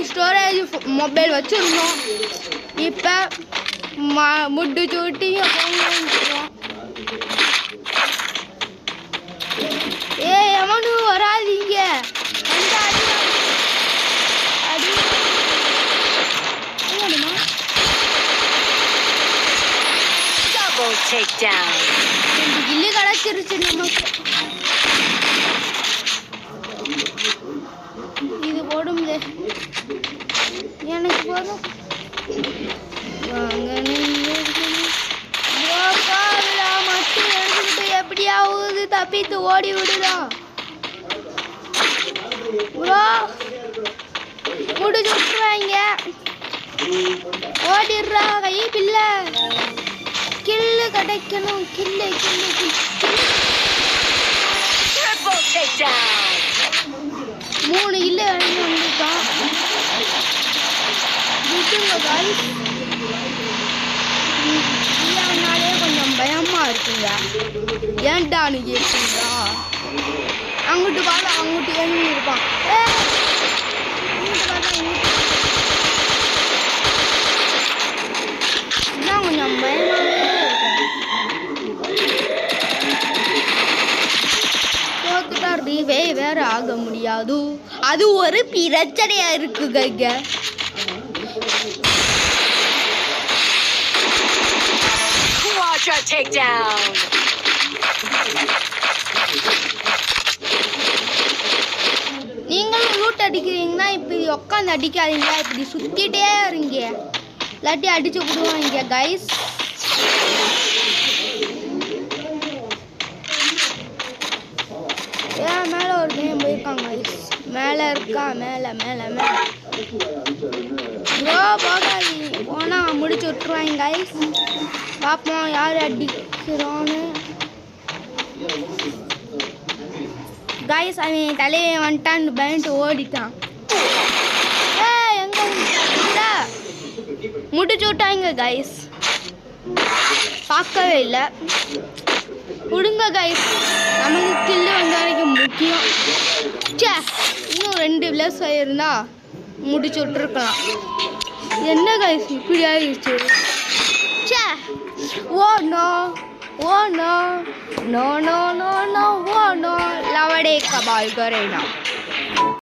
Storage mobile வச்சுருந்தோம். இப்போ முட்டு சூட்டி எவனும் வராதிங்க. கில்லு கிடச்சிருச்சு நமக்கு. இது போடும் எனக்கு போதும். வாங்க மட்டும் எடுத்துக்கிட்டு எப்படியாவது தப்பித்து ஓடி விடுதான். முடிச்சு விட்டுருவாங்க. ஓடிடுறா கை பிள்ளை. கில்லு கிடைக்கணும். கில்லு கில்லு மூணு கில்லு வந்துட்டான். இல்லைனாலே கொஞ்சம் பயமா இருக்குங்க. ஏன்டான்னு கேட்குறா. அங்கிட்டு பார்த்தா அங்கிட்டு ஏன்னு இருப்பான். இதான் கொஞ்சம் பயமாவே தோத்துட்டா ரீவே வேற ஆக முடியாது. அது ஒரு பிரச்சனையா இருக்குங்க. Takedown. நீங்களும் லூட் அடிக்கிறீங்கன்னா இப்படி உட்காந்து அடிக்காதீங்க. இப்படி சுத்திட்டே இருங்க. இல்லாட்டி அடிச்சு விடுவாங்க கைஸ். மேல ஒரு கேம் போயிருக்காங்க கைஸ். மேல இருக்கா மேல மேல மேல போகாதீங்க. போனா முடிச்சு விட்டுருவாங்க கைஸ். பார்ப்போம் யார் அடிக்கிறோன்னு. கைஸ் அவன் தலையை வந்துட்டான்னு பயந்துட்டு ஓடிட்டான். எங்க முடிச்சு விட்டாங்க கைஸ். பார்க்கவே இல்லை. விடுங்க கைஸ். நமக்கு கில்லு வந்த வரைக்கும் முக்கியம். இன்னும் 2 விளஸ் ஆயிருந்தா முடிச்சு விட்டுருக்கலாம். என்ன கைஸ் இப்படி ஆயிடுச்சு. Oh no, oh no, no no no no, oh no, lavade kabal karena.